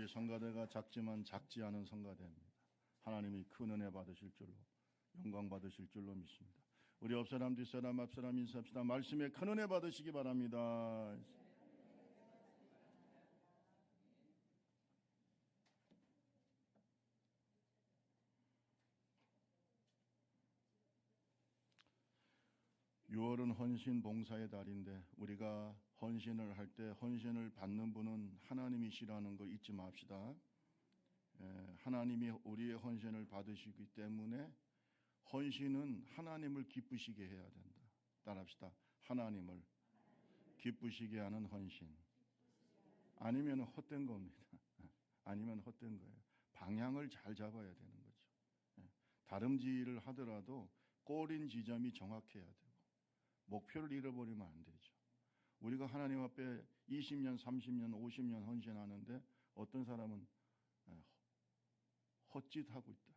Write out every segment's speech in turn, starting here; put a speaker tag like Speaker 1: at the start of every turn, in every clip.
Speaker 1: 우리 성가대가 작지만 작지 않은 성가대입니다. 하나님이 큰 은혜 받으실 줄로, 영광 받으실 줄로 믿습니다. 우리 옆사람 뒷사람 앞사람 인사합시다. 말씀에 큰 은혜 받으시기 바랍니다. (6월은) 헌신 봉사의 달인데 우리가 헌신을 할 때 헌신을 받는 분은 하나님이시라는 거 잊지 맙시다. 하나님이 우리의 헌신을 받으시기 때문에 헌신은 하나님을 기쁘시게 해야 된다. 따라합시다. 하나님을 기쁘시게 하는 헌신. 아니면 헛된 겁니다. 아니면 헛된 거예요. 방향을 잘 잡아야 되는 거죠. 다름질을 하더라도 꼬린 지점이 정확해야 되고 목표를 잃어버리면 안 되죠. 우리가 하나님 앞에 20년, 30년, 50년 헌신하는데 어떤 사람은 헛짓하고 있다.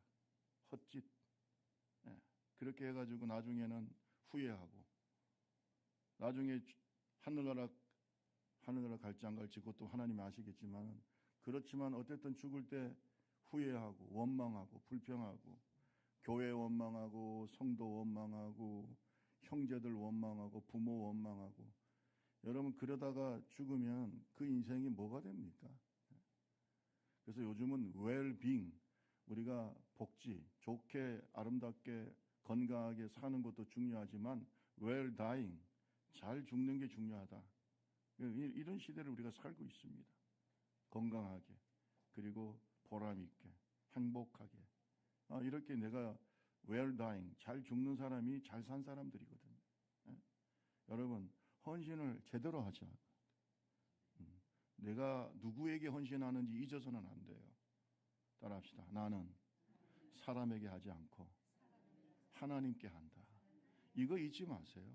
Speaker 1: 헛짓. 그렇게 해가지고 나중에는 후회하고, 나중에 하늘나라 갈지 안 갈지 그것도 하나님이 아시겠지만, 그렇지만 어쨌든 죽을 때 후회하고 원망하고 불평하고 교회 원망하고 성도 원망하고 형제들 원망하고 부모 원망하고, 여러분 그러다가 죽으면 그 인생이 뭐가 됩니까? 그래서 요즘은 well-being, 우리가 복지, 좋게 아름답게 건강하게 사는 것도 중요하지만 well-dying, 잘 죽는 게 중요하다. 이런 시대를 우리가 살고 있습니다. 건강하게, 그리고 보람 있게, 행복하게. 이렇게 내가 well-dying, 잘 죽는 사람이 잘 산 사람들이거든요. 여러분 헌신을 제대로 하자. 내가 누구에게 헌신하는지 잊어서는 안 돼요. 따라합시다. 나는 사람에게 하지 않고 하나님께 한다. 이거 잊지 마세요.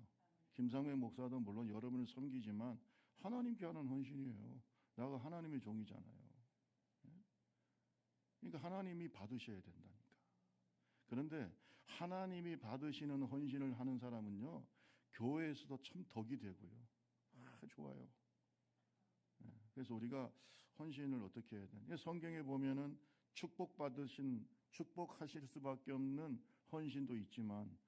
Speaker 1: 김상회 목사도 물론 여러분을 섬기지만 하나님께 하는 헌신이에요. 내가 하나님의 종이잖아요. 그러니까 하나님이 받으셔야 된다니까. 그런데 하나님이 받으시는 헌신을 하는 사람은요, 교회에서도 참 덕이 되고요. 좋아요. 그래서 우리가 헌신을 어떻게 해야 되냐. 성경에 보면은 축복하실 수밖에 없는 헌신도 있지만,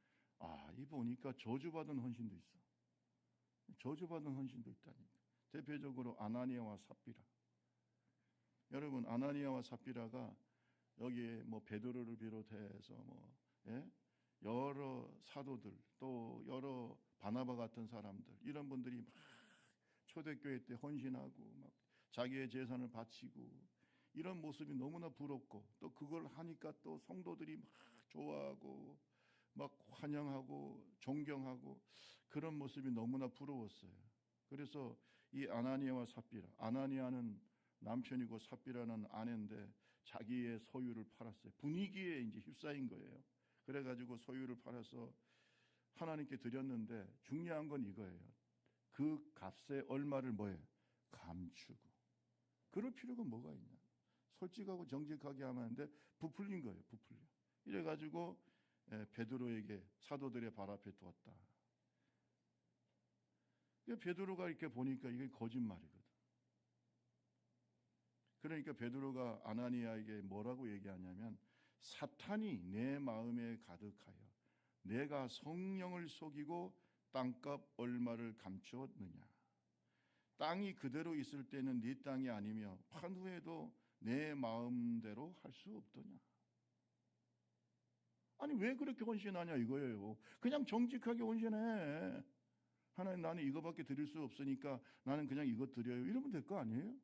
Speaker 1: 이 보니까 저주받은 헌신도 있어. 저주받은 헌신도 있다니까. 대표적으로 아나니아와 삽비라. 여러분, 아나니아와 삽비라가 여기에 베드로를 비롯해서 여러 사도들, 또 여러 바나바 같은 사람들, 이런 분들이 막 초대교회 때 헌신하고 막 자기의 재산을 바치고 이런 모습이 너무나 부럽고, 또 그걸 하니까 또 성도들이 막 좋아하고 막 환영하고 존경하고, 그런 모습이 너무나 부러웠어요. 그래서 이 아나니아와 삽비라, 아나니아는 남편이고 삽비라는 아내인데 자기의 소유를 팔았어요. 분위기에 이제 휩싸인 거예요. 그래가지고 소유를 팔아서 하나님께 드렸는데, 중요한 건 이거예요. 그 값의 얼마를 감추고. 그럴 필요가 뭐가 있냐. 솔직하고 정직하게 하면 하는데 부풀린 거예요. 부풀려. 이래가지고 베드로에게 사도들의 발 앞에 두었다. 베드로가 이렇게 보니까 이게 거짓말이거든. 그러니까 베드로가 아나니아에게 뭐라고 얘기하냐면, 사탄이 내 마음에 가득하여 내가 성령을 속이고 땅값 얼마를 감추었느냐. 땅이 그대로 있을 때는 네 땅이 아니며 판 후에도 내 마음대로 할 수 없더냐. 아니 왜 그렇게 헌신하냐 이거예요. 그냥 정직하게 헌신해. 하나님, 나는 이거밖에 드릴 수 없으니까 나는 그냥 이거 드려요, 이러면 될 거 아니에요?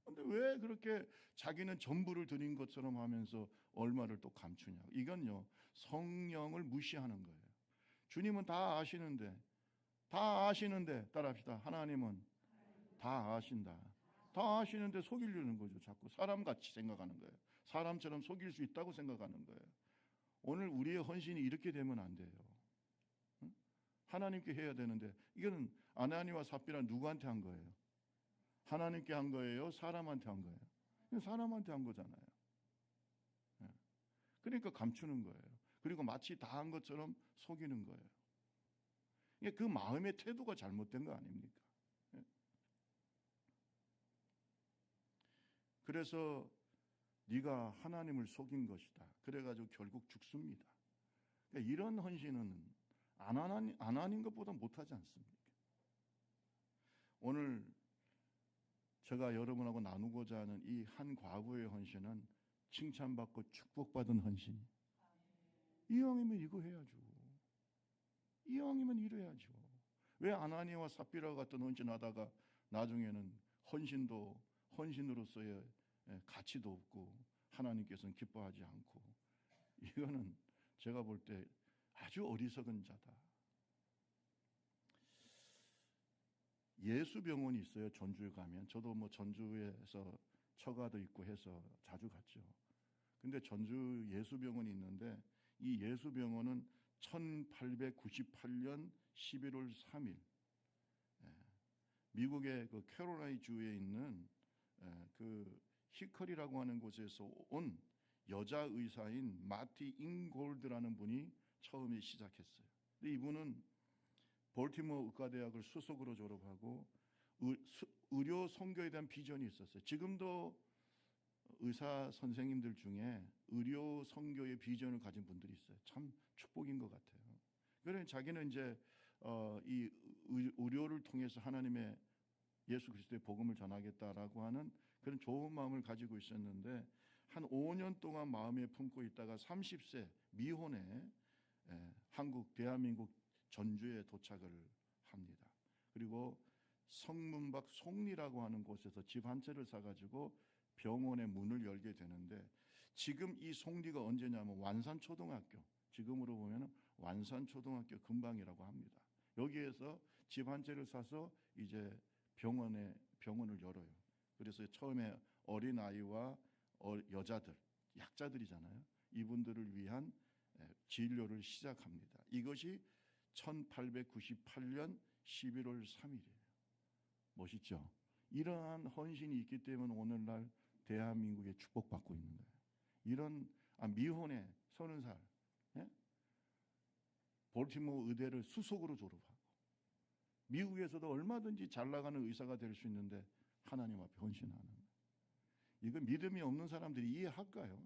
Speaker 1: 근데 왜 그렇게 자기는 전부를 드린 것처럼 하면서 얼마를 또 감추냐. 이건요, 성령을 무시하는 거예요. 주님은 다 아시는데 따라합시다. 하나님은 다 아신다. 다 아시는데 속이려는 거죠. 자꾸 사람같이 생각하는 거예요. 사람처럼 속일 수 있다고 생각하는 거예요. 오늘 우리의 헌신이 이렇게 되면 안 돼요. 하나님께 해야 되는데, 이거는 아나니아와 삽비라 누구한테 한 거예요? 하나님께 한 거예요? 사람한테 한 거예요? 사람한테 한 거잖아요. 그러니까 감추는 거예요. 그리고 마치 다 한 것처럼 속이는 거예요. 그 마음의 태도가 잘못된 거 아닙니까? 그래서 네가 하나님을 속인 것이다. 그래가지고 결국 죽습니다. 그러니까 이런 헌신은 안 하는 것보다 못하지 않습니까? 오늘 제가 여러분하고 나누고자 하는 이 한 과부의 헌신은 칭찬받고 축복받은 헌신이. 이왕이면 이거 해야죠. 이왕이면 이래야죠. 왜 아나니아와 삽비라 같은 헌신하다가 나중에는 헌신으로서의 가치도 없고 하나님께서는 기뻐하지 않고. 이거는 제가 볼 때 아주 어리석은 자다. 예수병원이 있어요. 전주에 가면. 저도 뭐 전주에서 처가도 있고 해서 자주 갔죠. 근데 전주 예수병원이 있는데 이 예수병원은 1898년 11월 3일 미국의 그 캐롤라이나 주에 있는 그 히커리라고 하는 곳에서 온 여자 의사인 마티 잉골드라는 분이 처음에 시작했어요. 근데 이분은 볼티모어 의과대학을 수석으로 졸업하고 의료 선교에 대한 비전이 있었어요. 지금도 의사 선생님들 중에 의료 선교의 비전을 가진 분들이 있어요. 참 축복인 것 같아요. 그래서 자기는 이제 이 의료를 통해서 하나님의 예수 그리스도의 복음을 전하겠다라고 하는 그런 좋은 마음을 가지고 있었는데 한 5년 동안 마음에 품고 있다가 30세 미혼에 대한민국 전주에 도착을 합니다. 그리고 성문박 송리라고 하는 곳에서 집 한 채를 사가지고 병원의 문을 열게 되는데 지금 이 송리가 언제냐면 완산초등학교, 지금으로 보면 완산초등학교 근방이라고 합니다. 여기에서 집 한 채를 사서 이제 병원을 열어요. 그래서 처음에 어린아이와 여자들, 약자들이잖아요. 이분들을 위한 진료를 시작합니다. 이것이 1898년 11월 3일이에요. 멋있죠? 이러한 헌신이 있기 때문에 오늘날 대한민국에 축복받고 있는 거예요. 이런 미혼의 30살 볼티모어 의대를 수석으로 졸업하고 미국에서도 얼마든지 잘 나가는 의사가 될 수 있는데 하나님 앞에 헌신하는 거예요. 이거 믿음이 없는 사람들이 이해할까요?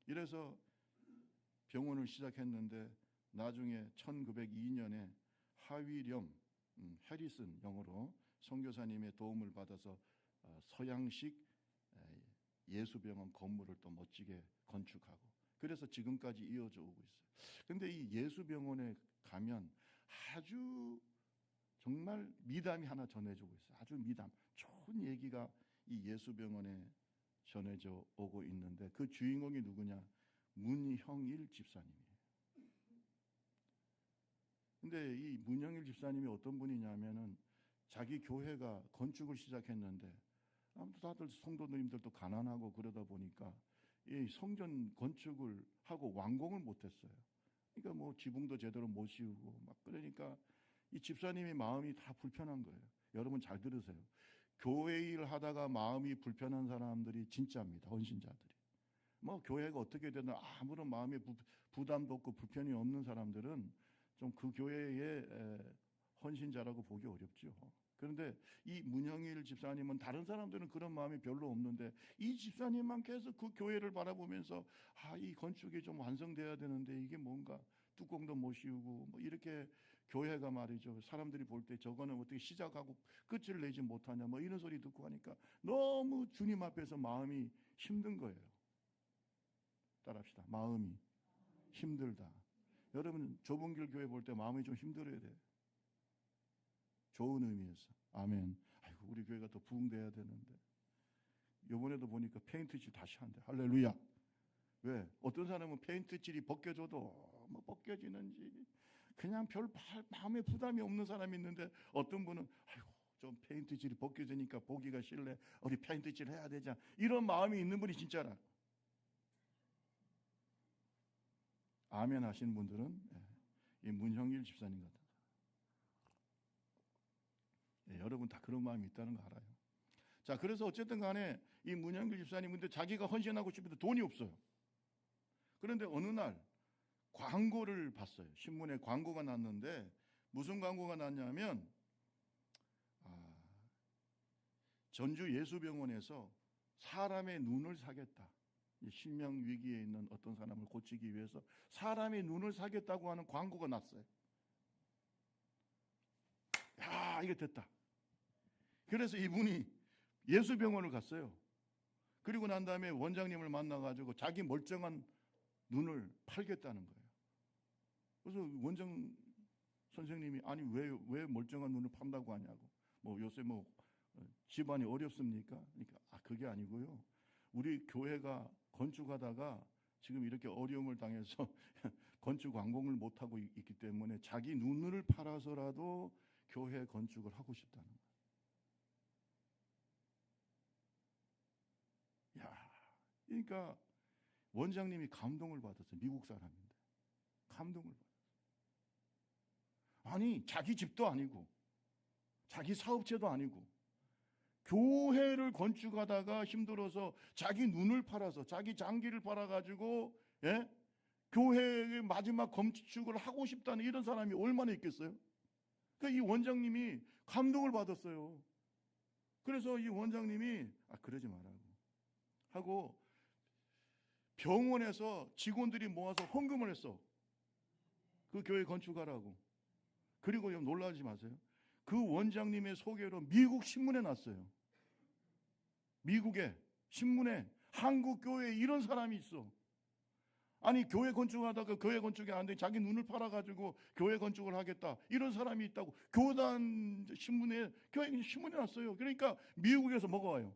Speaker 1: 이래서 병원을 시작했는데 나중에 1902년에 하위렴 해리슨 영어로 선교사님의 도움을 받아서 서양식 예수병원 건물을 또 멋지게 건축하고 그래서 지금까지 이어져 오고 있어요. 그런데 이 예수병원에 가면 아주 정말 미담이 하나 전해지고 있어요. 아주 미담, 좋은 얘기가 이 예수병원에 전해져 오고 있는데 그 주인공이 누구냐? 문형일 집사님이에요. 근데 이 문형일 집사님이 어떤 분이냐면은 자기 교회가 건축을 시작했는데 아무튼 다들 성도님들도 가난하고 그러다 보니까 이 성전 건축을 하고 완공을 못했어요. 그러니까 뭐 지붕도 제대로 못 씌우고 막 그러니까 이 집사님이 마음이 다 불편한 거예요. 여러분 잘 들으세요. 교회 일 하다가 마음이 불편한 사람들이 진짜입니다. 헌신자들이. 뭐 교회가 어떻게 되든 아무런 마음의 부담도 없고 불편이 없는 사람들은 좀 그 교회의 헌신자라고 보기 어렵죠. 그런데 이 문형일 집사님은 다른 사람들은 그런 마음이 별로 없는데 이 집사님만 계속 그 교회를 바라보면서 이 건축이 좀 완성돼야 되는데 이게 뭔가 뚜껑도 못 씌우고 뭐 이렇게 교회가 말이죠. 사람들이 볼 때 저거는 어떻게 시작하고 끝을 내지 못하냐 뭐 이런 소리 듣고 하니까 너무 주님 앞에서 마음이 힘든 거예요. 따라합시다. 마음이 힘들다. 여러분 좁은 길 교회 볼 때 마음이 좀 힘들어야 돼요. 좋은 의미에서. 아멘. 아이고 우리 교회가 더 부흥돼야 되는데. 이번에도 보니까 페인트칠 다시 한대. 할렐루야. 왜? 어떤 사람은 페인트칠이 벗겨져도 뭐 벗겨지는지 그냥 별 마음에 부담이 없는 사람이 있는데 어떤 분은 아이고 좀 페인트칠이 벗겨지니까 보기가 싫네. 우리 페인트칠 해야 되자. 이런 마음이 있는 분이 진짜라. 아멘 하시는 분들은 이 문형일 집사님 같다. 여러분 다 그런 마음이 있다는 거 알아요. 자, 그래서 어쨌든 간에 이 문형길 집사님 근데 자기가 헌신하고 싶은데 돈이 없어요. 그런데 어느 날 광고를 봤어요. 신문에 광고가 났는데 무슨 광고가 났냐면 전주 예수병원에서 사람의 눈을 사겠다. 실명 위기에 있는 어떤 사람을 고치기 위해서 사람의 눈을 사겠다고 하는 광고가 났어요. 야, 이게 됐다. 그래서 이분이 예수병원을 갔어요. 그리고 난 다음에 원장님을 만나가지고 자기 멀쩡한 눈을 팔겠다는 거예요. 그래서 원장 선생님이 아니 왜 멀쩡한 눈을 판다고 하냐고. 뭐 요새 뭐 집안이 어렵습니까? 그러니까 그게 아니고요. 우리 교회가 건축하다가 지금 이렇게 어려움을 당해서 건축 완공을 못하고 있기 때문에 자기 눈을 팔아서라도 교회 건축을 하고 싶다는 거예요. 야, 그러니까 원장님이 감동을 받았어요. 미국 사람인데 감동을 받았어요. 아니 자기 집도 아니고 자기 사업체도 아니고 교회를 건축하다가 힘들어서 자기 눈을 팔아서 자기 장기를 팔아가지고 교회의 마지막 건축을 하고 싶다는 이런 사람이 얼마나 있겠어요? 그러니까 이 원장님이 감동을 받았어요. 그래서 이 원장님이 그러지 말라고 하고 병원에서 직원들이 모아서 헌금을 했어. 그 교회 건축하라고. 그리고 놀라지 마세요. 그 원장님의 소개로 미국 신문에 났어요. 미국의 신문에 한국 교회에 이런 사람이 있어. 아니 교회 건축하다가 교회 건축이 안 돼 자기 눈을 팔아가지고 교회 건축을 하겠다 이런 사람이 있다고 교단 신문에 교회 신문에 났어요. 그러니까 미국에서 뭐가 와요?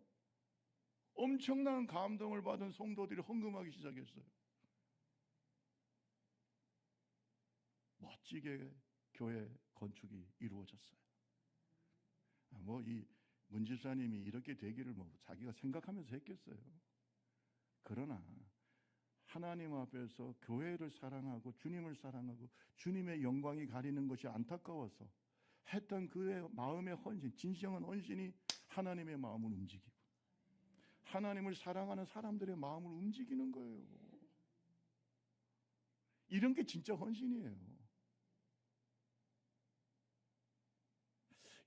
Speaker 1: 엄청난 감동을 받은 성도들이 헌금하기 시작했어요. 멋지게 교회 건축이 이루어졌어요. 뭐 이 문집사님이 이렇게 되기를 뭐 자기가 생각하면서 했겠어요. 그러나 하나님 앞에서 교회를 사랑하고 주님을 사랑하고 주님의 영광이 가리는 것이 안타까워서 했던 그의 마음의 헌신, 진정한 헌신이 하나님의 마음을 움직이고 하나님을 사랑하는 사람들의 마음을 움직이는 거예요. 이런 게 진짜 헌신이에요.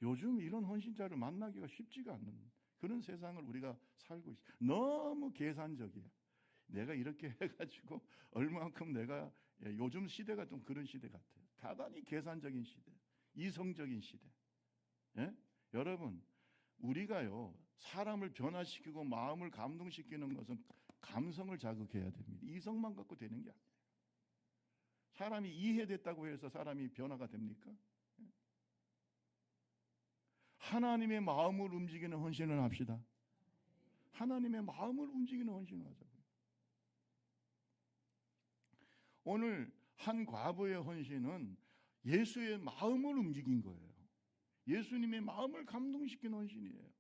Speaker 1: 요즘 이런 헌신자를 만나기가 쉽지가 않는 그런 세상을 우리가 살고 있어요. 너무 계산적이야. 내가 이렇게 해가지고 얼마만큼 내가 요즘 시대가 좀 그런 시대 같아요. 대단히 계산적인 시대, 이성적인 시대. 여러분 우리가요 사람을 변화시키고 마음을 감동시키는 것은 감성을 자극해야 됩니다. 이성만 갖고 되는 게 아니에요. 사람이 이해됐다고 해서 사람이 변화가 됩니까? 하나님의 마음을 움직이는 헌신을 합시다. 하나님의 마음을 움직이는 헌신을 하자고요. 오늘 한 과부의 헌신은 예수의 마음을 움직인 거예요. 예수님의 마음을 감동시킨 헌신이에요.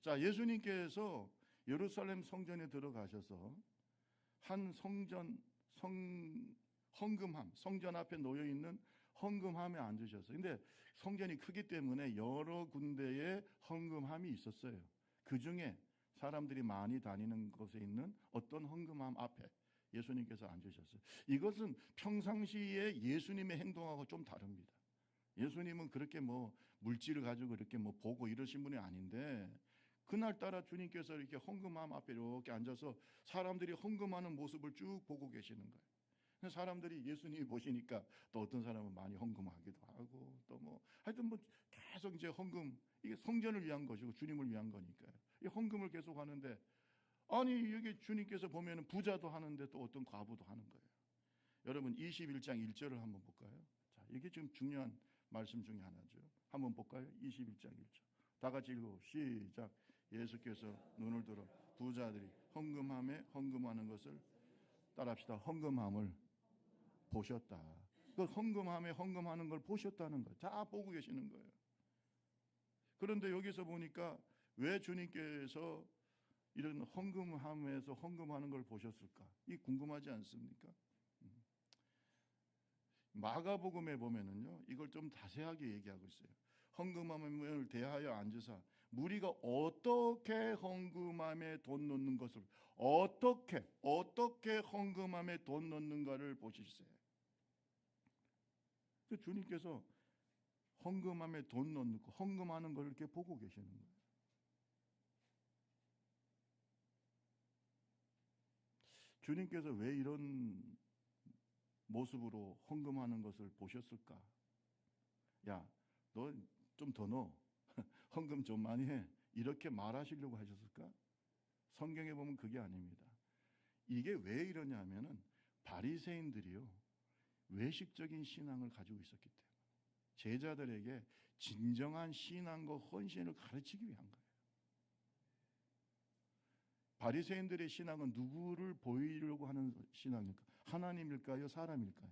Speaker 1: 자, 예수님께서 예루살렘 성전에 들어가셔서 한 헌금함, 성전 앞에 놓여 있는 헌금함에 앉으셨어요. 근데 성전이 크기 때문에 여러 군데에 헌금함이 있었어요. 그 중에 사람들이 많이 다니는 곳에 있는 어떤 헌금함 앞에 예수님께서 앉으셨어요. 이것은 평상시에 예수님의 행동하고 좀 다릅니다. 예수님은 그렇게 뭐 물질을 가지고 이렇게 뭐 보고 이러신 분이 아닌데 그날따라 주님께서 이렇게 헌금함 앞에 이렇게 앉아서 사람들이 헌금하는 모습을 쭉 보고 계시는 거예요. 사람들이 예수님이 보시니까 또 어떤 사람은 많이 헌금하기도 하고 또 뭐 하여튼 뭐 계속 이제 헌금 이게 성전을 위한 것이고 주님을 위한 거니까요. 이 헌금을 계속 하는데 아니 여기 주님께서 보면은 부자도 하는데 또 어떤 과부도 하는 거예요. 여러분 21장 1절을 한번 볼까요? 자, 이게 지금 중요한 말씀 중에 하나죠. 한번 볼까요? 21장 1절. 다 같이 읽고 시작. 예수께서 눈을 들어 부자들이 헌금함에 헌금하는 것을 따라합시다. 헌금함을 보셨다. 그 헌금함에 헌금하는 걸 보셨다는 거예요. 다 보고 계시는 거예요. 그런데 여기서 보니까 왜 주님께서 이런 헌금함에서 헌금하는 걸 보셨을까? 이 궁금하지 않습니까? 마가복음에 보면은요, 이걸 좀 자세하게 얘기하고 있어요. 헌금함을 대하여 앉으사 무리가 어떻게 헌금함에 돈 넣는 것을 어떻게 헌금함에 돈 넣는가를 보시세요. 주님께서 헌금함에 돈 넣고 헌금하는 걸 이렇게 보고 계시는 거예요. 주님께서 왜 이런 모습으로 헌금하는 것을 보셨을까? 야, 너 좀 더 넣어. 헌금 좀 많이 해. 이렇게 말하시려고 하셨을까? 성경에 보면 그게 아닙니다. 이게 왜 이러냐면은 바리새인들이요, 외식적인 신앙을 가지고 있었기 때문에 제자들에게 진정한 신앙과 헌신을 가르치기 위한 거예요. 바리새인들의 신앙은 누구를 보이려고 하는 신앙일까? 하나님일까요? 사람일까요?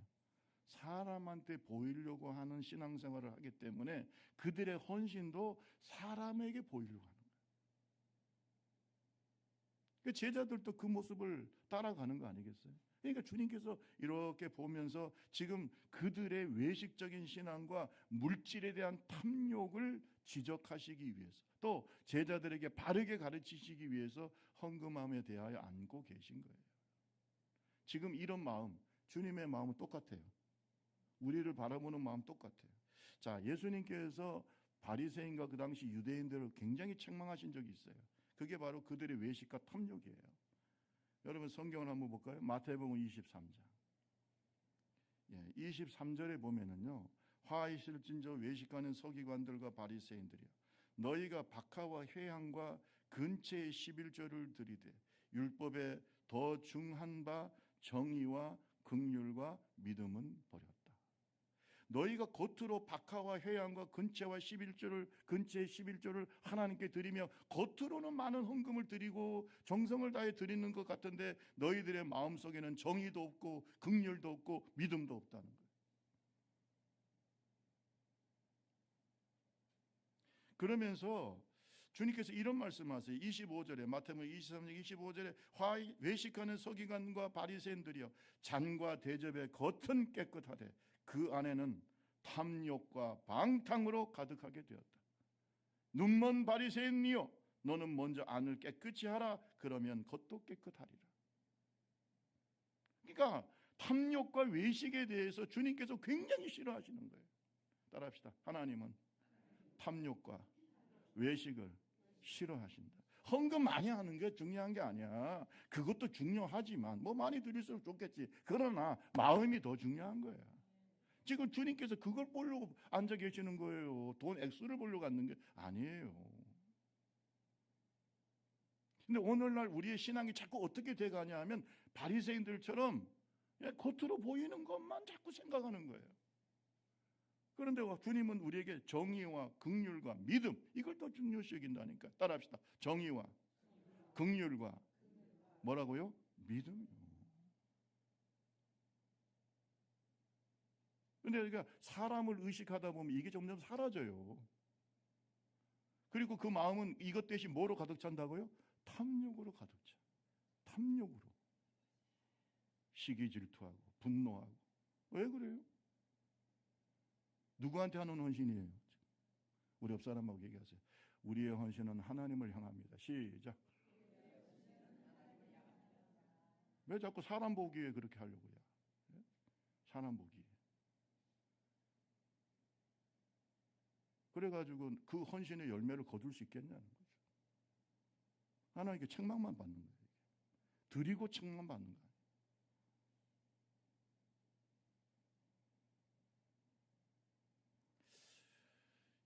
Speaker 1: 사람한테 보이려고 하는 신앙생활을 하기 때문에 그들의 헌신도 사람에게 보이려고 하는 거예요. 그러니까 제자들도 그 모습을 따라가는 거 아니겠어요? 그러니까 주님께서 이렇게 보면서 지금 그들의 외식적인 신앙과 물질에 대한 탐욕을 지적하시기 위해서, 또 제자들에게 바르게 가르치시기 위해서 헌금함에 대하여 안고 계신 거예요. 지금 이런 마음, 주님의 마음은 똑같아요. 우리를 바라보는 마음 똑같아요. 자, 예수님께서 바리새인과 그 당시 유대인들을 굉장히 책망하신 적이 있어요. 그게 바로 그들의 외식과 탐욕이에요. 여러분 성경을 한번 볼까요? 마태복음 23장. 23절에 보면은요, 화 있을진저 외식하는 서기관들과 바리새인들이여, 너희가 박하와 회향과 근처의 11조를 들이되 율법에 더 중한 바 정의와 긍휼과 믿음은 버렸다. 너희가 겉으로 박하와 회향과 근처의 11조를 하나님께 드리며 겉으로는 많은 헌금을 드리고 정성을 다해 드리는 것 같은데 너희들의 마음속에는 정의도 없고 긍휼도 없고 믿음도 없다는 거예요. 그러면서 주님께서 이런 말씀하세요. 25절에, 마태복음 23장 25절에 외식하는 서기관과 바리새인들이여, 잔과 대접의 겉은 깨끗하되 그 안에는 탐욕과 방탕으로 가득하게 되었다. 눈먼 바리새인이여, 너는 먼저 안을 깨끗이 하라. 그러면 겉도 깨끗하리라. 그러니까 탐욕과 외식에 대해서 주님께서 굉장히 싫어하시는 거예요. 따라합시다. 하나님은 탐욕과 외식을 싫어하신다. 헌금 많이 하는 게 중요한 게 아니야. 그것도 중요하지만 뭐 많이 드릴수록 좋겠지. 그러나 마음이 더 중요한 거야. 지금 주님께서 그걸 보려고 앉아 계시는 거예요. 돈 액수를 보려고 앉는 게 아니에요. 근데 오늘날 우리의 신앙이 자꾸 어떻게 돼가냐 하면 바리새인들처럼 겉으로 보이는 것만 자꾸 생각하는 거예요. 그런데 주님은 우리에게 정의와 긍휼과 믿음, 이걸 더 중요시 여긴다니까. 따라합시다. 정의와 긍휼과 뭐라고요? 믿음이요. 근데 우리가 사람을 의식하다 보면 이게 점점 사라져요. 그리고 그 마음은 이것 대신 뭐로 가득 찬다고요? 탐욕으로 가득 차. 탐욕으로. 시기 질투하고 분노하고. 왜 그래요? 누구한테 하는 헌신이에요? 우리 옆 사람하고 얘기하세요. 우리의 헌신은 하나님을 향합니다. 시작. 왜 자꾸 사람 보기에 그렇게 하려고 해요? 사람 보기에. 그래가지고 그 헌신의 열매를 거둘 수 있겠냐는 거죠. 하나님께 책망만 받는 거예요. 드리고 책망 받는 거예요.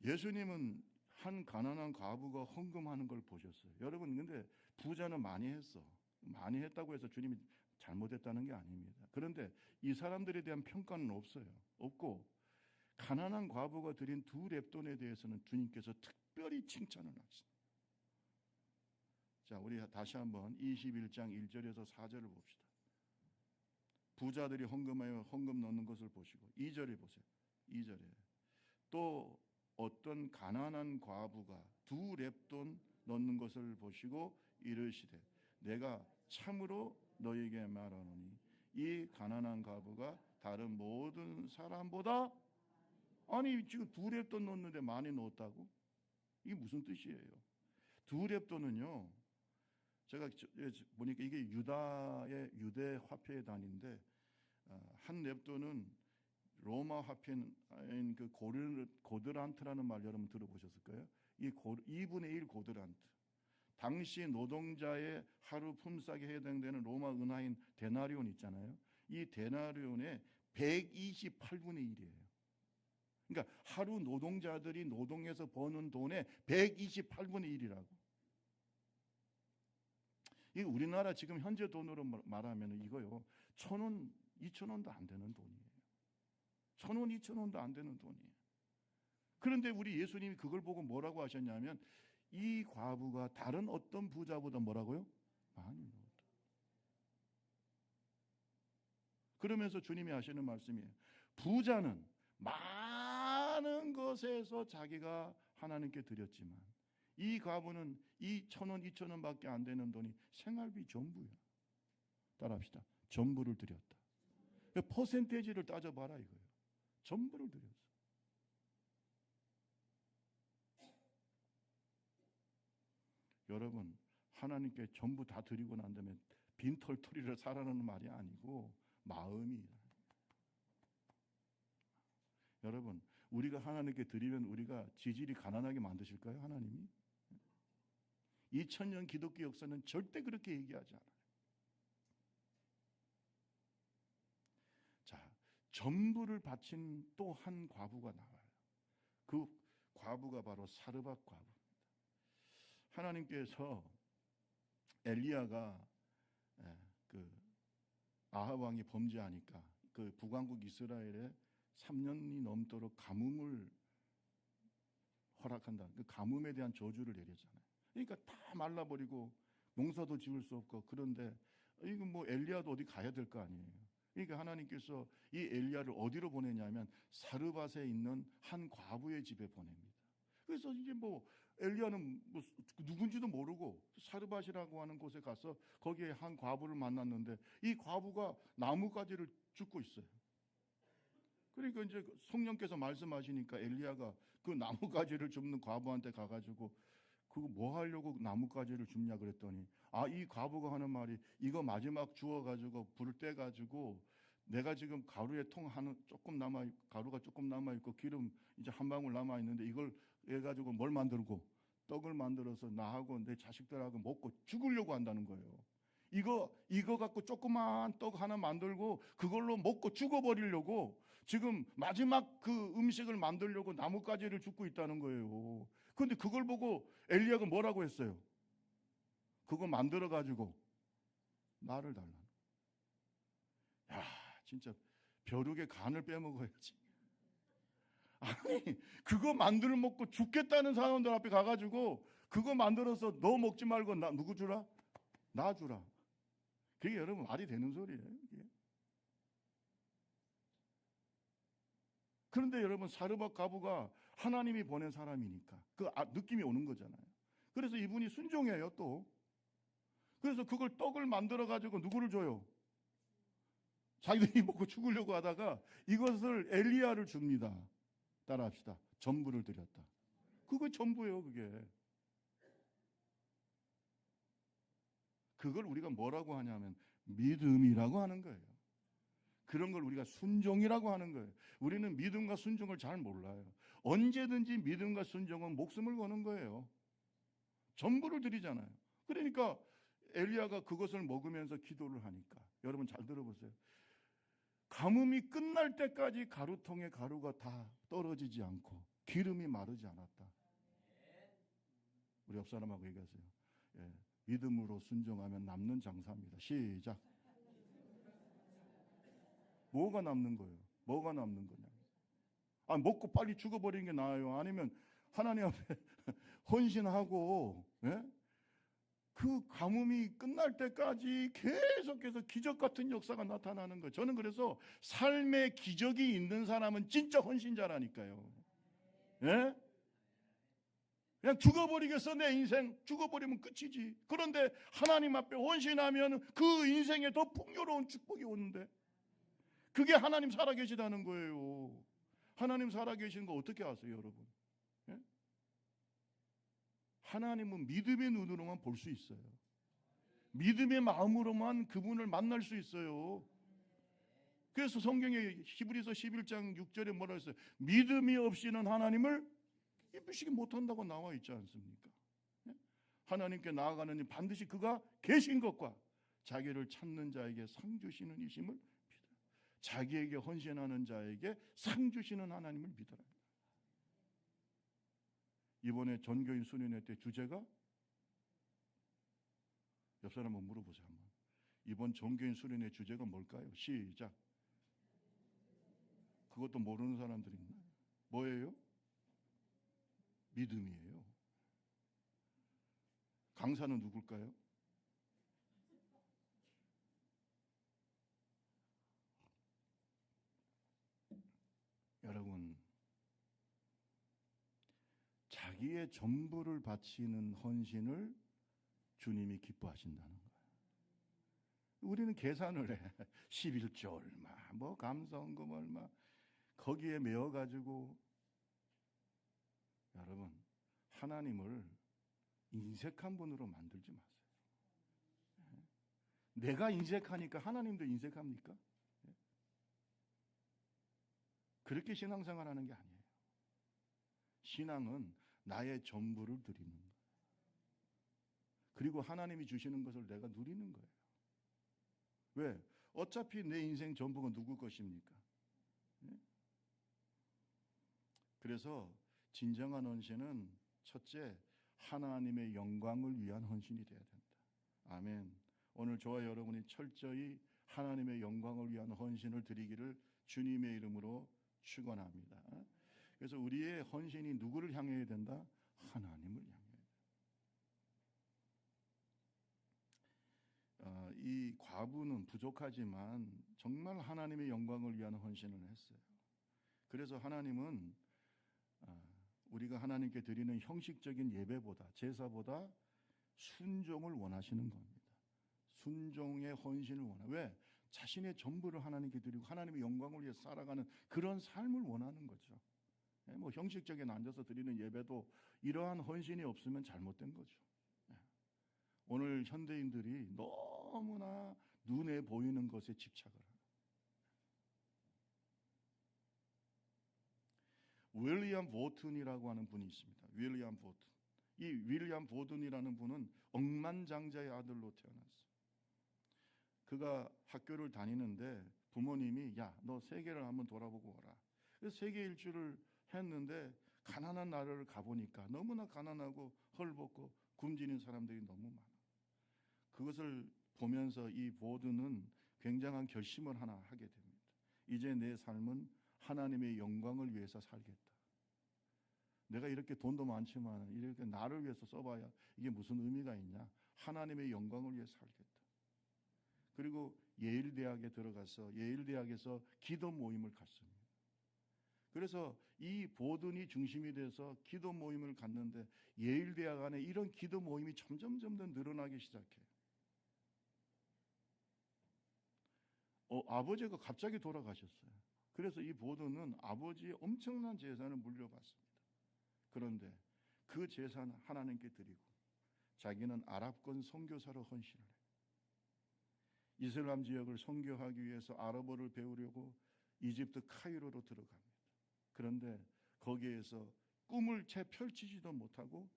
Speaker 1: 예수님은 한 가난한 과부가 헌금하는 걸 보셨어요. 여러분, 근데 부자는 많이 했어. 많이 했다고 해서 주님이 잘못했다는 게 아닙니다. 그런데 이 사람들에 대한 평가는 없어요. 없고 가난한 과부가 드린 2렙돈에 대해서는 주님께서 특별히 칭찬을 하십니다. 자, 우리 다시 한번 21장 1절에서 4절을 봅시다. 부자들이 헌금하여 헌금 넣는 것을 보시고 2절에 보세요. 2절에 또 어떤 가난한 과부가 2렙돈 넣는 것을 보시고 이르시되 내가 참으로 너에게 말하노니 이 가난한 과부가 다른 모든 사람보다, 아니 지금 2렙돈 넣는데 많이 넣었다고? 이게 무슨 뜻이에요? 2렙돈은요, 제가 보니까 이게 유대 화폐의 단위인데 한 렙돈은 로마 화폐인 그 고드란트라는 말 여러분 들어보셨을 거예요. 이 2분의 1 고드란트. 당시 노동자의 하루 품삯에 해당되는 로마 은하인 데나리온 있잖아요. 이 데나리온의 128분의 1이에요. 그러니까 하루 노동자들이 노동해서 버는 돈의 128분의 1이라고. 이 우리나라 지금 현재 돈으로 말하면 이거요. 1,000원, 2,000원도 안 되는 돈이에요. 1,000원, 2,000원도 안 되는 돈이에요. 그런데 우리 예수님이 그걸 보고 뭐라고 하셨냐면 이 과부가 다른 어떤 부자보다 뭐라고요? 많이 넣었다. 그러면서 주님이 하시는 말씀이에요. 부자는 많은 것에서 자기가 하나님께 드렸지만 이 과부는 이 1,000원, 2,000원밖에 안 되는 돈이 생활비 전부야. 따라합시다. 전부를 드렸다. 퍼센테이지를 따져봐라 이거예요. 전부를 드렸어. 여러분, 하나님께 전부 다 드리고 난 다음에 빈털터리를 살아라는 말이 아니고 마음이. 여러분, 우리가 하나님께 드리면 우리가 지질이 가난하게 만드실까요? 하나님이? 2000년 기독교 역사는 절대 그렇게 얘기하지 않아요. 자, 전부를 바친 또 한 과부가 나와요. 그 과부가 바로 사르밧 과부입니다. 하나님께서 엘리야가 그 아합 왕이 범죄하니까 그 북왕국 이스라엘에 3년이 넘도록 가뭄을 허락한다. 그 가뭄에 대한 저주를 내렸잖아요. 그러니까 다 말라버리고 농사도 지을 수 없고. 그런데 이거 뭐 엘리야도 어디 가야 될 거 아니에요. 그러니까 하나님께서 이 엘리야를 어디로 보내냐면 사르밧에 있는 한 과부의 집에 보냅니다. 그래서 이제 뭐 엘리야는 뭐 누군지도 모르고 사르밧이라고 하는 곳에 가서 거기에 한 과부를 만났는데 이 과부가 나뭇가지를 줍고 있어요. 그러니까 이제 성령께서 말씀하시니까 엘리야가 그 나뭇가지를 줍는 과부한테 가가지고 그거 뭐 하려고 나뭇가지를 줍냐 그랬더니 이 과부가 하는 말이 이거 마지막 주워가지고 불을 떼가지고 내가 지금 가루에 가루가 조금 남아 있고 기름 이제 한 방울 남아 있는데 이걸 해가지고 뭘 만들고 떡을 만들어서 나하고 내 자식들하고 먹고 죽으려고 한다는 거예요. 이거 갖고 조그만 떡 하나 만들고 그걸로 먹고 죽어버리려고 지금 마지막 그 음식을 만들려고 나뭇가지를 줍고 있다는 거예요. 그런데 그걸 보고 엘리야가 뭐라고 했어요? 그거 만들어 가지고 나를 달라는. 야, 진짜 벼룩의 간을 빼먹어야지. 아니, 그거 만들어 먹고 죽겠다는 사람들 앞에 가가지고 그거 만들어서 너 먹지 말고 누구 주라? 나 주라. 그게 여러분 말이 되는 소리예요. 이게. 그런데 여러분 사르밧 과부가 하나님이 보낸 사람이니까 그 느낌이 오는 거잖아요. 그래서 이분이 순종해요 또. 그래서 그걸 떡을 만들어 가지고 누구를 줘요? 자기들이 먹고 죽으려고 하다가 이것을 엘리야를 줍니다. 따라합시다. 전부를 드렸다. 그거 전부예요 그게. 그걸 우리가 뭐라고 하냐면 믿음이라고 하는 거예요. 그런 걸 우리가 순종이라고 하는 거예요. 우리는 믿음과 순종을 잘 몰라요. 언제든지 믿음과 순종은 목숨을 거는 거예요. 전부를 드리잖아요. 그러니까 엘리야가 그것을 먹으면서 기도를 하니까 여러분 잘 들어보세요. 가뭄이 끝날 때까지 가루통에 가루가 다 떨어지지 않고 기름이 마르지 않았다. 우리 옆 사람하고 얘기하세요. 예, 믿음으로 순종하면 남는 장사입니다. 시작. 뭐가 남는 거예요? 뭐가 남는 거냐? 먹고 빨리 죽어버리는 게 나아요? 아니면 하나님 앞에 헌신하고 그 가뭄이 끝날 때까지 계속해서 기적 같은 역사가 나타나는 거예요. 저는 그래서 삶의 기적이 있는 사람은 진짜 헌신자라니까요. 예? 그냥 죽어버리겠어 내 인생. 죽어버리면 끝이지. 그런데 하나님 앞에 헌신하면 그 인생에 더 풍요로운 축복이 오는데 그게 하나님 살아계시다는 거예요. 하나님 살아계시는 거 어떻게 아세요 여러분? 예? 하나님은 믿음의 눈으로만 볼 수 있어요. 믿음의 마음으로만 그분을 만날 수 있어요. 그래서 성경에 히브리서 11장 6절에 뭐라 했어요? 믿음이 없이는 하나님을 기쁘시게 못한다고 나와 있지 않습니까? 하나님께 나아가는 일 반드시 그가 계신 것과 자기를 찾는 자에게 상 주시는 이심을 믿어라. 자기에게 헌신하는 자에게 상 주시는 하나님을 믿어라. 이번에 전교인 수련회 때 주제가 옆 사람 한번 물어보세요. 한번. 이번 전교인 수련회 주제가 뭘까요? 시작. 그것도 모르는 사람들이 있나요? 뭐예요? 믿음이에요. 강사는 누굴까요? 여러분, 자기의 전부를 바치는 헌신을 주님이 기뻐하신다는 거예요. 우리는 계산을 해. 11조 얼마, 뭐 감사원금 얼마, 거기에 매어가지고. 여러분, 하나님을 인색한 분으로 만들지 마세요. 내가 인색하니까 하나님도 인색합니까? 그렇게 신앙생활하는 게 아니에요. 신앙은 나의 전부를 드리는 거예요. 그리고 하나님이 주시는 것을 내가 누리는 거예요. 왜? 어차피 내 인생 전부가 누구 것입니까? 그래서 진정한 헌신은 첫째, 하나님의 영광을 위한 헌신이 되어야 된다. 아멘. 오늘 저와 여러분이 철저히 하나님의 영광을 위한 헌신을 드리기를 주님의 이름으로 축원합니다. 그래서 우리의 헌신이 누구를 향해야 된다? 하나님을 향해야 된다. 이 과부는 부족하지만 정말 하나님의 영광을 위한 헌신을 했어요. 그래서 하나님은 우리가 하나님께 드리는 형식적인 예배보다, 제사보다 순종을 원하시는 겁니다. 순종의 헌신을 원해요. 왜? 자신의 전부를 하나님께 드리고 하나님의 영광을 위해 살아가는 그런 삶을 원하는 거죠. 뭐 형식적인 앉아서 드리는 예배도 이러한 헌신이 없으면 잘못된 거죠. 오늘 현대인들이 너무나 눈에 보이는 것에 집착을 합니다. 윌리엄 보튼이라고 하는 분이 있습니다. 윌리엄 보튼. 이 윌리엄 보튼이라는 분은 억만장자의 아들로 태어났어요. 그가 학교를 다니는데 부모님이 야, 너 세계를 한번 돌아보고 와라. 그래서 세계 일주를 했는데 가난한 나라를 가보니까 너무나 가난하고 헐벗고 굶주린 사람들이 너무 많아. 그것을 보면서 이 보튼은 굉장한 결심을 하나 하게 됩니다. 이제 내 삶은 하나님의 영광을 위해서 살겠다. 내가 이렇게 돈도 많지만 이렇게 나를 위해서 써봐야 이게 무슨 의미가 있냐. 하나님의 영광을 위해서 살겠다. 그리고 예일대학에 들어가서 예일대학에서 기도 모임을 갖습니다. 그래서 이 보든이 중심이 돼서 기도 모임을 갖는데 예일대학 안에 이런 기도 모임이 점점 늘어나기 시작해요. 아버지가 갑자기 돌아가셨어요. 그래서 이 보든은 아버지의 엄청난 재산을 물려받습니다. 그런데 그 재산 하나님께 드리고 자기는 아랍권 선교사로 헌신을 해요. 이슬람 지역을 선교하기 위해서 아랍어를 배우려고 이집트 카이로로 들어갑니다. 그런데 거기에서 꿈을 채 펼치지도 못하고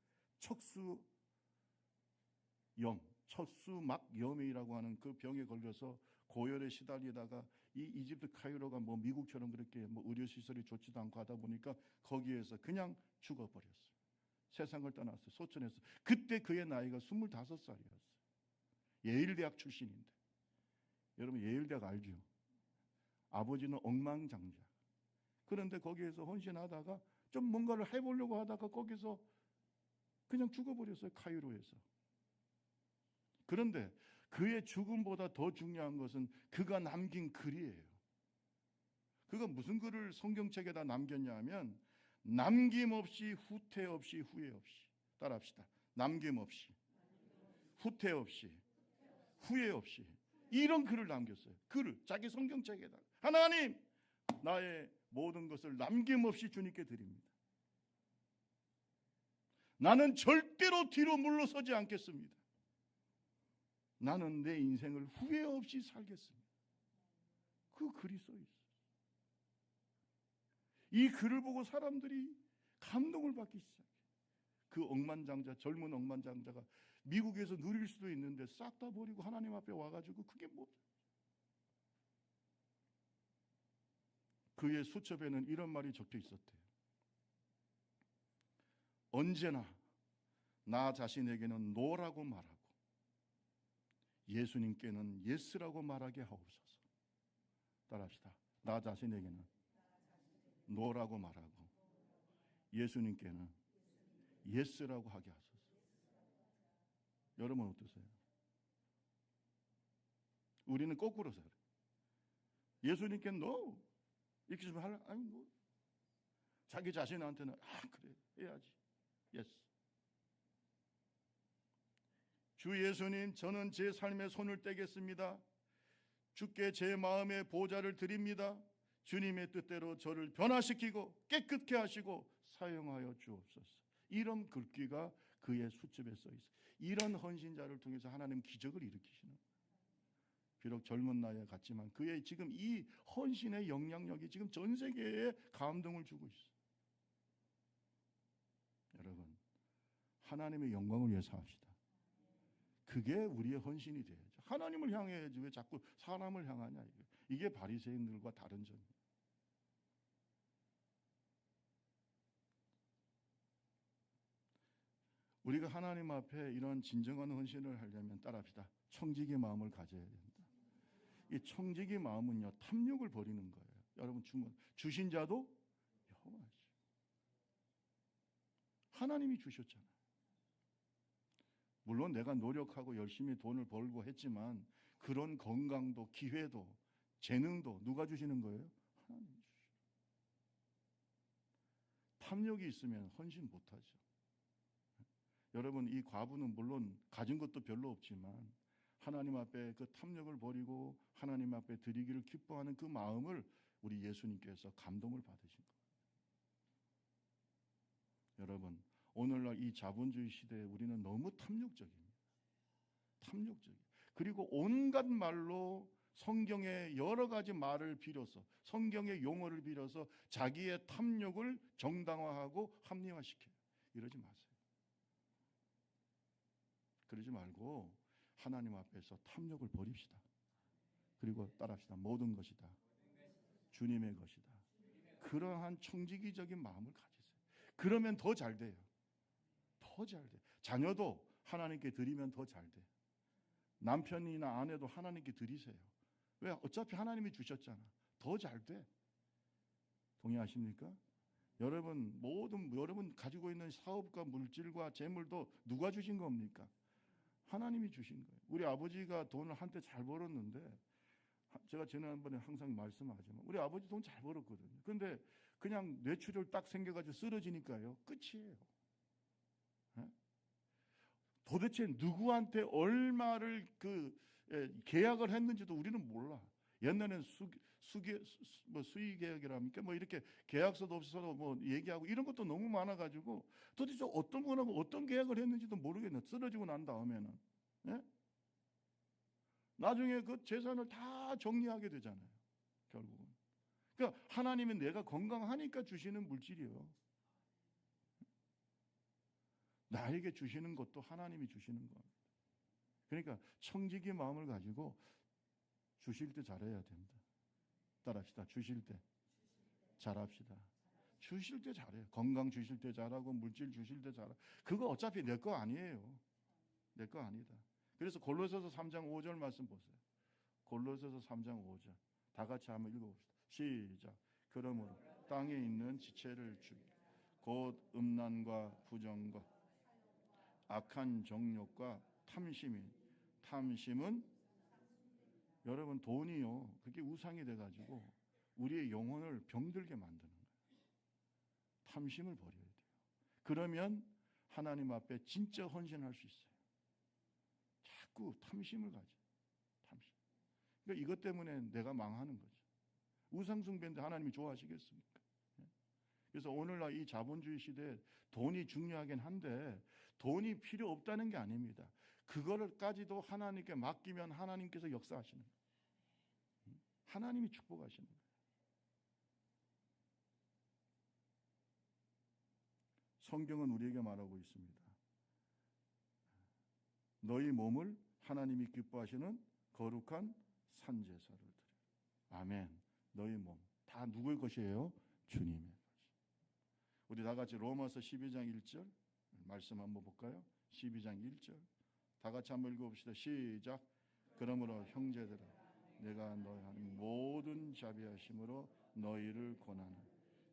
Speaker 1: 척수막염이라고 하는 그 병에 걸려서 고열에 시달리다가 이 이집트 카이로가 뭐 미국처럼 그렇게 뭐 의료 시설이 좋지도 않고 하다 보니까 거기에서 그냥 죽어버렸어요. 세상을 떠났어요. 소천했어요. 그때 그의 나이가 25살이었어요. 예일대학 출신인데. 여러분 예일대학 알죠? 아버지는 억만장자. 그런데 거기에서 헌신하다가 좀 뭔가를 해보려고 하다가 거기서 그냥 죽어버렸어요. 카이로에서. 그런데 그의 죽음보다 더 중요한 것은 그가 남긴 글이에요. 그가 무슨 글을 성경책에다 남겼냐 하면 남김없이 후퇴 없이 후회 없이. 따라합시다. 남김없이 후퇴 없이 후회 없이 이런 글을 남겼어요. 글을 자기 성경책에다. 하나님 나의 모든 것을 남김없이 주님께 드립니다. 나는 절대로 뒤로 물러서지 않겠습니다. 나는 내 인생을 후회 없이 살겠습니다. 그 글이 써 있어요. 이 글을 보고 사람들이 감동을 받기 시작해요. 그 억만장자, 젊은 억만장자가 미국에서 누릴 수도 있는데 싹 다 버리고 하나님 앞에 와가지고 그게 뭐? 그의 수첩에는 이런 말이 적혀 있었대요. 언제나 나 자신에게는 노라고 말하고 예수님께는 예스라고 말하게 하옵소서. 따라합시다. 나 자신에게는 노라고 말하고 예수님께는 예스라고 하게 하소서. 여러분 어떠세요? 우리는 거꾸로 살아요. 예수님께는 no 이렇게 좀 하려, 아니 뭐 자기 자신한테는 그래 해야지. 예스. 주 예수님, 저는 제 삶에 손을 떼겠습니다. 주께 제 마음의 보좌를 드립니다. 주님의 뜻대로 저를 변화시키고 깨끗게 하시고 사용하여 주옵소서. 이런 글귀가 그의 수첩에 써 있어요. 이런 헌신자를 통해서 하나님 기적을 일으키시는, 비록 젊은 나이에 갔지만 그의 지금 이 헌신의 영향력이 지금 전 세계에 감동을 주고 있어요. 여러분, 하나님의 영광을 위해서 합시다. 그게 우리의 헌신이 돼야죠. 하나님을 향해야지 왜 자꾸 사람을 향하냐. 이게 바리새인들과 다른 점이에요. 우리가 하나님 앞에 이런 진정한 헌신을 하려면 따라합시다. 청지기 마음을 가져야 된다. 이 청지기 마음은요, 탐욕을 버리는 거예요. 여러분, 주신 자도 여호와시오. 하나님이 주셨잖아요. 물론 내가 노력하고 열심히 돈을 벌고 했지만 그런 건강도 기회도 재능도 누가 주시는 거예요? 하나님이 주시죠. 탐욕이 있으면 헌신 못하죠. 여러분, 이 과부는 물론 가진 것도 별로 없지만 하나님 앞에 그 탐욕을 버리고 하나님 앞에 드리기를 기뻐하는 그 마음을 우리 예수님께서 감동을 받으신 거예요. 여러분, 오늘날 이 자본주의 시대에 우리는 너무 탐욕적입니다. 탐욕적이에요. 그리고 온갖 말로 성경의 여러 가지 말을 빌어서, 성경의 용어를 빌어서 자기의 탐욕을 정당화하고 합리화시켜요. 이러지 마세요. 그러지 말고 하나님 앞에서 탐욕을 버립시다. 그리고 따라합시다. 모든 것이 다 주님의 것이다. 그러한 청지기적인 마음을 가지세요. 그러면 더 잘 돼요. 더 잘 돼. 자녀도 하나님께 드리면 더 잘 돼. 남편이나 아내도 하나님께 드리세요. 왜? 어차피 하나님이 주셨잖아. 더 잘 돼. 동의하십니까? 여러분 가지고 있는 사업과 물질과 재물도 누가 주신 겁니까? 하나님이 주신 거예요. 우리 아버지가 돈을 한때 잘 벌었는데, 제가 지난번에 항상 말씀하지만 우리 아버지 돈 잘 벌었거든요. 그런데 그냥 뇌출혈 딱 생겨가지고 쓰러지니까요, 끝이에요. 도대체 누구한테 얼마를 계약을 했는지도 우리는 몰라. 옛날에는 수의 계약이랍니까? 뭐 이렇게 계약서도 없이 서로 뭐 얘기하고 이런 것도 너무 많아가지고 도대체 어떤 분하고 어떤 계약을 했는지도 모르겠네. 쓰러지고 난 다음에는. 예? 나중에 그 재산을 다 정리하게 되잖아요. 결국은. 그러니까 하나님은 내가 건강하니까 주시는 물질이에요. 나에게 주시는 것도 하나님이 주시는 겁니다. 그러니까 청지기 마음을 가지고 주실 때 잘해야 된다. 따라합시다. 주실 때 잘합시다. 주실 때 잘해요. 건강 주실 때 잘하고 물질 주실 때 잘하고. 그거 어차피 내 거 아니에요. 내 거 아니다. 그래서 골로새서 3장 5절 말씀 보세요. 골로새서 3장 5절. 다 같이 한번 읽어봅시다. 시작. 그러므로 땅에 있는 지체를 죽이고 곧 음란과 부정과 악한 정욕과 탐심은 여러분 돈이요, 그게 우상이 돼가지고 우리의 영혼을 병들게 만드는 거예요. 탐심을 버려야 돼요. 그러면 하나님 앞에 진짜 헌신할 수 있어요. 자꾸 탐심을 가져. 탐심. 그러니까 이것 때문에 내가 망하는 거죠. 우상 숭배인데 하나님이 좋아하시겠습니까? 그래서 오늘날 이 자본주의 시대에 돈이 중요하긴 한데 돈이 필요 없다는 게 아닙니다. 그거를까지도 하나님께 맡기면 하나님께서 역사하시는 거예요. 하나님이 축복하시는 거예요. 성경은 우리에게 말하고 있습니다. 너희 몸을 하나님이 기뻐하시는 거룩한 산제사를 드려. 아멘. 너희 몸 다 누구의 것이에요? 주님의 것. 우리 다 같이 로마서 12장 1절 말씀 한번 볼까요? 12장 1절 다 같이 한번 읽어봅시다. 시작. 그러므로 형제들아 내가 너희 모든 자비하심으로 너희를 권하는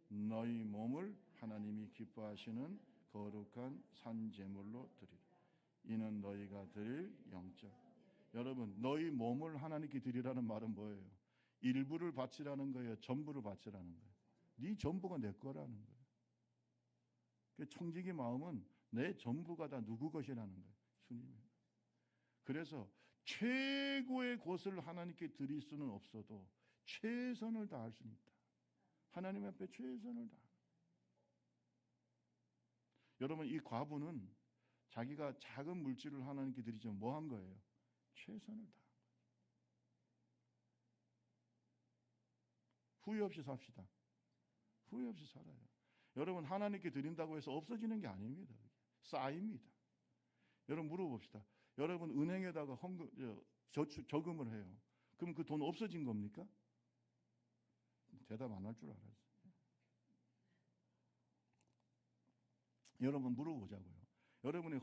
Speaker 1: 너희 몸을 하나님이 기뻐하시는 거룩한 산제물로 드리라. 이는 너희가 드릴 영적. 여러분 너희 몸을 하나님께 드리라는 말은 뭐예요? 일부를 바치라는 거예요? 전부를 바치라는 거예요? 네 전부가 내 거라는 거예요. 그 청지기 마음은 내 전부가 다 누구 것이라는 거예요? 주님의. 그래서 최고의 것을 하나님께 드릴 수는 없어도 최선을 다할 수는 있다. 하나님 앞에 최선을 다. 여러분 이 과부는 자기가 작은 물질을 하나님께 드리지만 뭐 한 거예요? 최선을 다. 후회 없이 삽시다. 후회 없이 살아요. 여러분 하나님께 드린다고 해서 없어지는 게 아닙니다. 쌓입니다. 여러분 물어봅시다. 여러분 은행에다가 저금을 해요. 그럼 그 돈 없어진 겁니까? 대답 안 할 줄 알았어요. 여러분 물어보자고요. 여러분이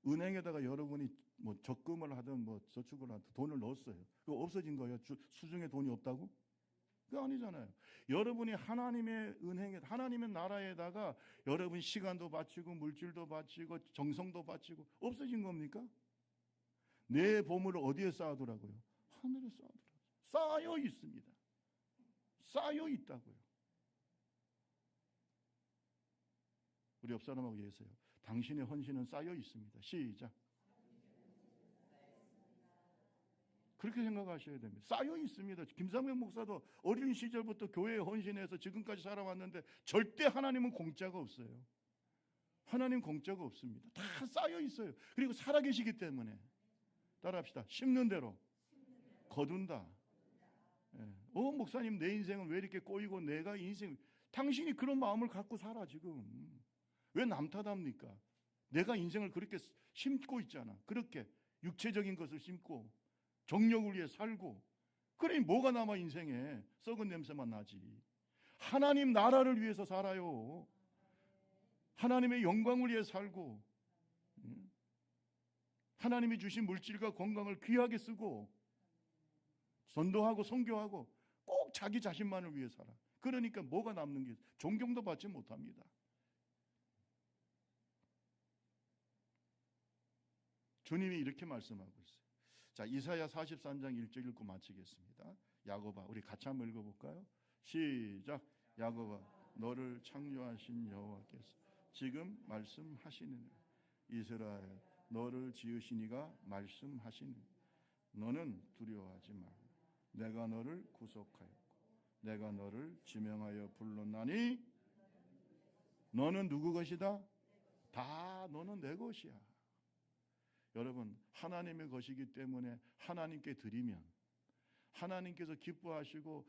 Speaker 1: 은행에다가 여러분이 뭐 적금을 하든 뭐 저축을 하든 돈을 넣었어요. 그거 없어진 거예요? 수중에 돈이 없다고? 그거 아니잖아요. 여러분이 하나님의 은행에, 하나님의 나라에다가 여러분 시간도 바치고 물질도 바치고 정성도 바치고 없어진 겁니까? 내 보물을 어디에 쌓아두라고요? 하늘에 쌓아두라고요. 쌓여 있습니다. 쌓여 있다고요. 우리 옆 사람하고 얘기하세요. 당신의 헌신은 쌓여 있습니다. 시작. 그렇게 생각하셔야 됩니다. 쌓여 있습니다. 김삼경 목사도 어린 시절부터 교회에 헌신해서 지금까지 살아왔는데 절대 하나님은 공짜가 없어요. 하나님 공짜가 없습니다. 다 쌓여 있어요. 그리고 살아계시기 때문에 따라합시다. 심는 대로 거둔다. 목사님 내 인생은 왜 이렇게 꼬이고 내가 인생 당신이 그런 마음을 갖고 살아 지금. 왜 남 탓합니까? 내가 인생을 그렇게 심고 있잖아. 그렇게 육체적인 것을 심고 정력을 위해 살고 그러니 뭐가 남아 인생에 썩은 냄새만 나지. 하나님 나라를 위해서 살아요. 하나님의 영광을 위해 살고 하나님이 주신 물질과 건강을 귀하게 쓰고 전도하고 선교하고 꼭 자기 자신만을 위해 살아. 그러니까 뭐가 남는 게 존경도 받지 못합니다. 주님이 이렇게 말씀하고 있어요. 자, 이사야 43장 1절 읽고 마치겠습니다. 야곱아, 우리 같이 한번 읽어볼까요? 시작. 야곱아, 너를 창조하신 여호와께서 지금 말씀하시느니 이스라엘, 너를 지으신 이가 말씀하시느니 너는 두려워하지 말라. 내가 너를 구속하였고 내가 너를 지명하여 불렀나니 너는 누구 것이다? 다 너는 내 것이야. 여러분 하나님의 것이기 때문에 하나님께 드리면 하나님께서 기뻐하시고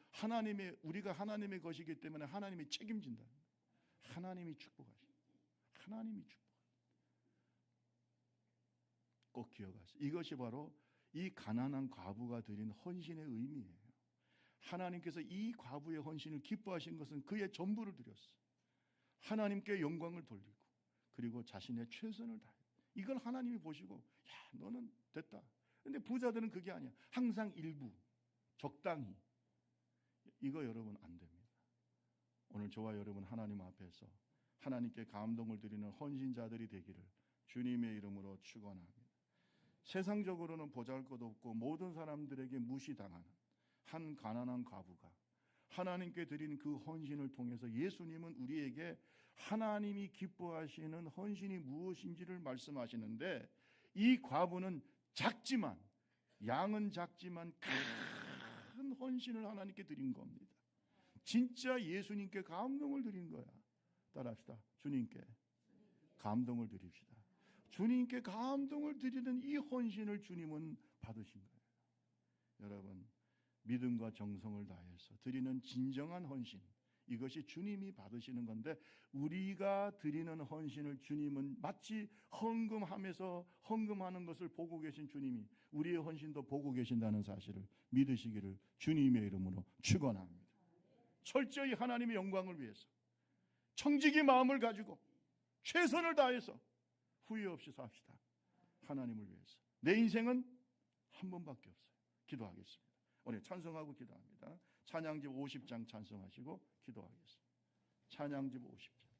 Speaker 1: 우리가 하나님의 것이기 때문에 하나님이 책임진다. 하나님이 축복하십니다. 하나님이 축복합니다. 꼭 기억하세요. 이것이 바로 이 가난한 과부가 드린 헌신의 의미예요. 하나님께서 이 과부의 헌신을 기뻐하신 것은 그의 전부를 드렸어. 하나님께 영광을 돌리고 그리고 자신의 최선을 다해. 이걸 하나님이 보시고 야 너는 됐다. 근데 부자들은 그게 아니야. 항상 일부 적당히. 이거 여러분 안 됩니다. 오늘 저와 여러분 하나님 앞에서 하나님께 감동을 드리는 헌신자들이 되기를 주님의 이름으로 축원합니다. 세상적으로는 보잘것없고 모든 사람들에게 무시당하는 한 가난한 과부가 하나님께 드린 그 헌신을 통해서 예수님은 우리에게 하나님이 기뻐하시는 헌신이 무엇인지를 말씀하시는데 이 과부는 작지만 양은 작지만 큰 헌신을 하나님께 드린 겁니다. 진짜 예수님께 감동을 드린 거야. 따라합시다. 주님께 감동을 드립시다. 주님께 감동을 드리는 이 헌신을 주님은 받으신 거예요. 여러분 믿음과 정성을 다해서 드리는 진정한 헌신, 이것이 주님이 받으시는 건데, 우리가 드리는 헌신을 주님은 마치 헌금하는 것을 보고 계신 주님이 우리의 헌신도 보고 계신다는 사실을 믿으시기를 주님의 이름으로 축원합니다. 철저히 하나님의 영광을 위해서 청지기 마음을 가지고 최선을 다해서 후회 없이 삽시다. 하나님을 위해서. 내 인생은 한 번밖에 없어요. 기도하겠습니다. 오늘 찬송하고 기도합니다. 찬양집 50장 찬송하시고 기도하겠습니다. 찬양집 50장.